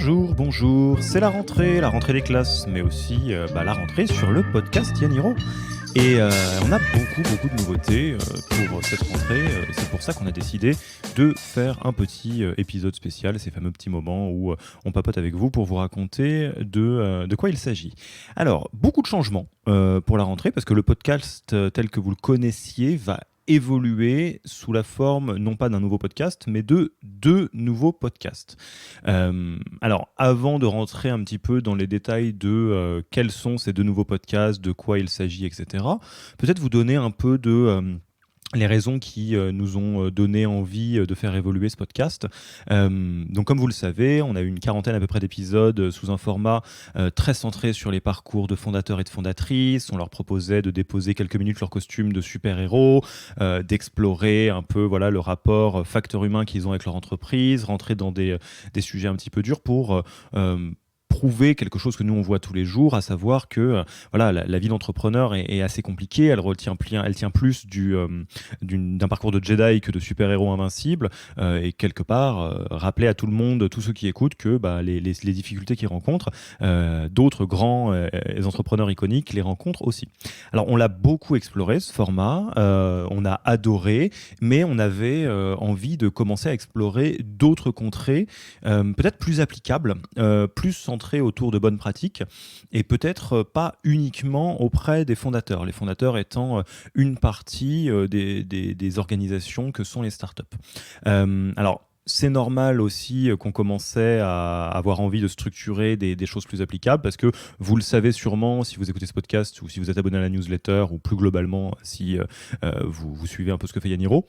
Bonjour, c'est la rentrée des classes, mais aussi la rentrée sur le podcast Yaniro. Et on a beaucoup de nouveautés pour cette rentrée. C'est pour ça qu'on a décidé de faire un petit épisode spécial, ces fameux petits moments où on papote avec vous pour vous raconter de quoi il s'agit. Alors, beaucoup de changements pour la rentrée, parce que le podcast tel que vous le connaissiez va évoluer sous la forme non pas d'un nouveau podcast, mais de deux nouveaux podcasts. Alors, avant de rentrer un petit peu dans les détails de quels sont ces deux nouveaux podcasts, de quoi il s'agit, etc., peut-être vous donner un peu de les raisons qui nous ont donné envie de faire évoluer ce podcast. Donc comme vous le savez, on a eu une quarantaine à peu près d'épisodes sous un format très centré sur les parcours de fondateurs et de fondatrices. On leur proposait de déposer quelques minutes leur costume de super-héros, d'explorer un peu le rapport facteur humain qu'ils ont avec leur entreprise, rentrer dans des sujets un petit peu durs pour prouver quelque chose que nous on voit tous les jours, à savoir que la vie d'entrepreneur est assez compliquée, elle tient plus d'un parcours de Jedi que de super-héros invincibles, et quelque part rappeler à tout le monde, tous ceux qui écoutent, que les difficultés qu'ils rencontrent, d'autres grands entrepreneurs iconiques les rencontrent aussi. Alors on l'a beaucoup exploré ce format, on a adoré, mais on avait envie de commencer à explorer d'autres contrées, peut-être plus applicables, plus centrées autour de bonnes pratiques, et peut-être pas uniquement auprès des fondateurs. Les fondateurs étant une partie des organisations que sont les startups. Alors, c'est normal aussi qu'on commençait à avoir envie de structurer des choses plus applicables, parce que vous le savez sûrement si vous écoutez ce podcast, ou si vous êtes abonné à la newsletter, ou plus globalement si vous suivez un peu ce que fait Yaniro.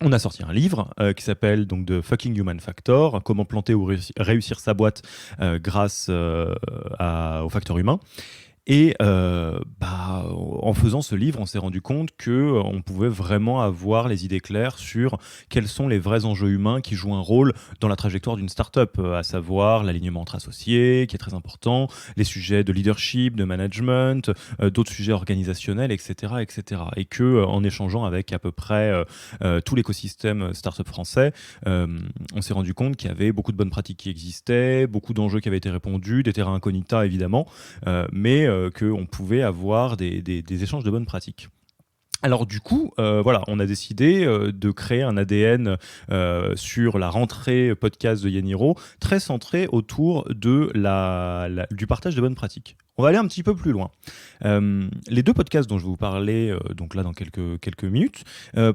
On a sorti un livre qui s'appelle donc The Fucking Human Factor, comment planter ou réussir sa boîte grâce au facteur humain. Et en faisant ce livre, on s'est rendu compte qu'on pouvait vraiment avoir les idées claires sur quels sont les vrais enjeux humains qui jouent un rôle dans la trajectoire d'une start-up, à savoir l'alignement entre associés, qui est très important, les sujets de leadership, de management, d'autres sujets organisationnels, etc. etc. Et qu'en échangeant avec à peu près tout l'écosystème start-up français, on s'est rendu compte qu'il y avait beaucoup de bonnes pratiques qui existaient, beaucoup d'enjeux qui avaient été répondus, des terrains incognita évidemment, mais qu'on pouvait avoir des échanges de bonnes pratiques. Alors du coup, on a décidé de créer un ADN sur la rentrée podcast de Yaniro, très centré autour de du partage de bonnes pratiques. On va aller un petit peu plus loin. Les deux podcasts dont je vais vous parler donc là dans quelques minutes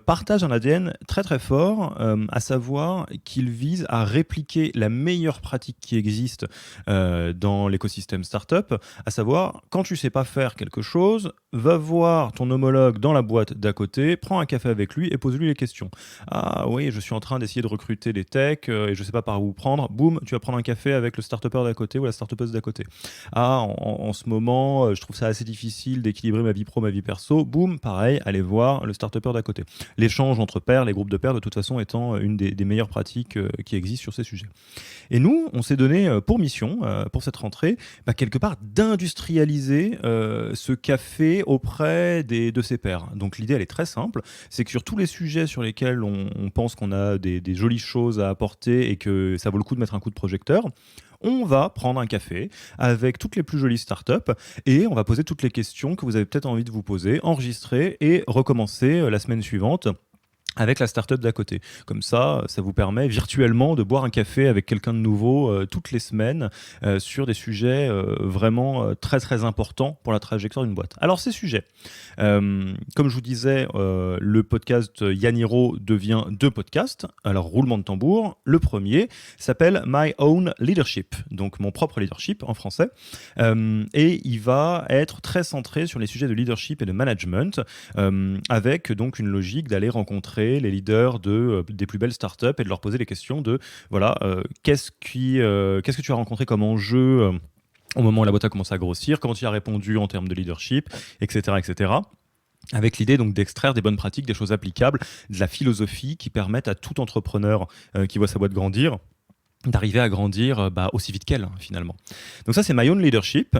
partagent un ADN très très fort, à savoir qu'ils visent à répliquer la meilleure pratique qui existe dans l'écosystème startup, à savoir quand tu sais pas faire quelque chose, va voir ton homologue dans la boîte d'à côté, prends un café avec lui et pose-lui les questions. Ah oui, je suis en train d'essayer de recruter des techs et je sais pas par où prendre. Boum, tu vas prendre un café avec le start-upper d'à côté ou la start-upeuse d'à côté. Ah, en ce moment, je trouve ça assez difficile d'équilibrer ma vie pro, ma vie perso. Boum, pareil, allez voir le start-upper d'à côté. L'échange entre pairs, les groupes de pairs, de toute façon, étant une des meilleures pratiques qui existent sur ces sujets. Et nous, on s'est donné pour mission, pour cette rentrée, quelque part d'industrialiser ce café auprès de ses pairs. Donc l'idée, elle est très simple, c'est que sur tous les sujets sur lesquels on pense qu'on a des jolies choses à apporter et que ça vaut le coup de mettre un coup de projecteur, on va prendre un café avec toutes les plus jolies startups et on va poser toutes les questions que vous avez peut-être envie de vous poser, enregistrer et recommencer la semaine suivante avec la startup d'à côté. Comme ça vous permet virtuellement de boire un café avec quelqu'un de nouveau toutes les semaines sur des sujets vraiment très très importants pour la trajectoire d'une boîte. Alors ces sujets, comme je vous disais, le podcast Yaniro devient deux podcasts. Alors roulement de tambour, le premier s'appelle My Own Leadership, donc mon propre leadership en français, et il va être très centré sur les sujets de leadership et de management, avec donc une logique d'aller rencontrer les leaders des plus belles startups et de leur poser les questions de qu'est-ce que tu as rencontré comme enjeu au moment où la boîte a commencé à grossir, comment tu as répondu en termes de leadership, etc. etc. Avec l'idée donc d'extraire des bonnes pratiques, des choses applicables, de la philosophie qui permettent à tout entrepreneur qui voit sa boîte grandir d'arriver à grandir aussi vite qu'elle, finalement. Donc ça, c'est My Own Leadership,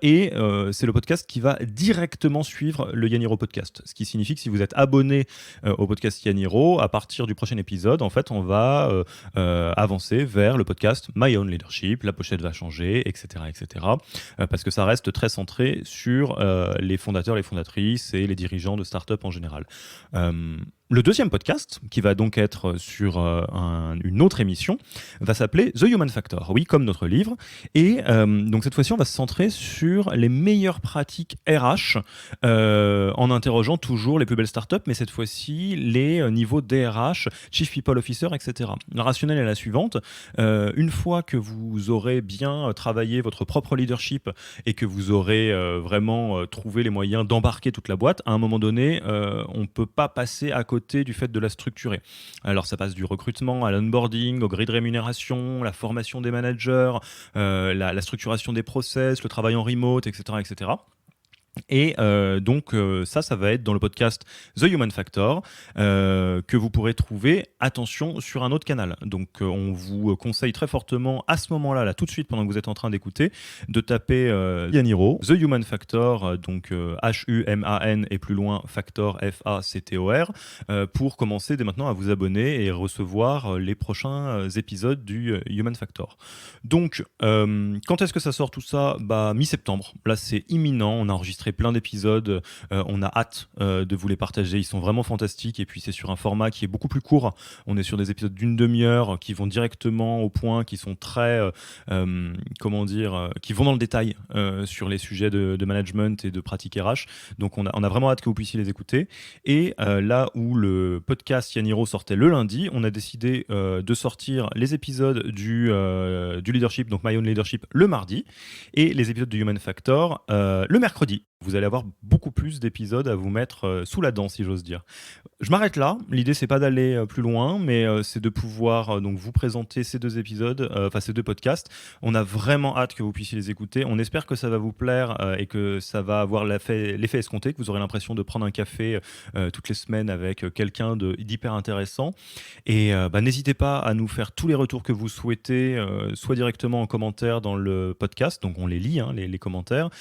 et c'est le podcast qui va directement suivre le Yaniro podcast. Ce qui signifie que si vous êtes abonné au podcast Yaniro, à partir du prochain épisode, en fait, on va avancer vers le podcast My Own Leadership, la pochette va changer, etc., etc., parce que ça reste très centré sur les fondateurs, les fondatrices et les dirigeants de start-up en général. Le deuxième podcast, qui va donc être sur une autre émission, va s'appeler The Human Factor, oui, comme notre livre. Et donc cette fois-ci, on va se centrer sur les meilleures pratiques RH, en interrogeant toujours les plus belles startups, mais cette fois-ci, les niveaux DRH, Chief People Officer, etc. La rationnelle est la suivante. Une fois que vous aurez bien travaillé votre propre leadership et que vous aurez vraiment trouvé les moyens d'embarquer toute la boîte, à un moment donné, on ne peut pas passer à côté du fait de la structurer. Alors ça passe du recrutement à l'onboarding, au grille de rémunération, la formation des managers, la structuration des process, le travail en remote, etc., etc. Et donc ça va être dans le podcast The Human Factor, que vous pourrez trouver, attention, sur un autre canal. Donc on vous conseille très fortement à ce moment-là, là, tout de suite pendant que vous êtes en train d'écouter, de taper Yaniro, The Human Factor, donc Human et plus loin Factor, Factor, pour commencer dès maintenant à vous abonner et recevoir les prochains épisodes du Human Factor. Donc quand est-ce que ça sort tout ça ? Mi-septembre, là c'est imminent, on a enregistré plein d'épisodes, on a hâte de vous les partager, ils sont vraiment fantastiques, et puis c'est sur un format qui est beaucoup plus court, on est sur des épisodes d'une demi-heure qui vont directement au point, qui sont très, qui vont dans le détail sur les sujets de management et de pratique RH, donc on a vraiment hâte que vous puissiez les écouter. Et là où le podcast Yaniro sortait le lundi, on a décidé de sortir les épisodes du leadership, donc My Own Leadership, le mardi, et les épisodes du Human Factor le mercredi. Vous allez avoir beaucoup plus d'épisodes à vous mettre sous la dent, si j'ose dire. Je m'arrête là. L'idée, c'est pas d'aller plus loin, mais c'est de pouvoir donc vous présenter ces deux épisodes, ces deux podcasts. On a vraiment hâte que vous puissiez les écouter. On espère que ça va vous plaire et que ça va avoir l'effet escompté, que vous aurez l'impression de prendre un café toutes les semaines avec quelqu'un d'hyper intéressant. Et n'hésitez pas à nous faire tous les retours que vous souhaitez, soit directement en commentaire dans le podcast, donc on les lit, les commentaires,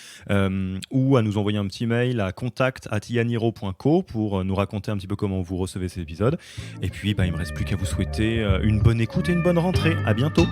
ou à nous envoyer un petit mail à contact@yaniro.co pour nous raconter un petit peu comment vous recevez ces épisodes. Et puis, il ne me reste plus qu'à vous souhaiter une bonne écoute et une bonne rentrée. À bientôt.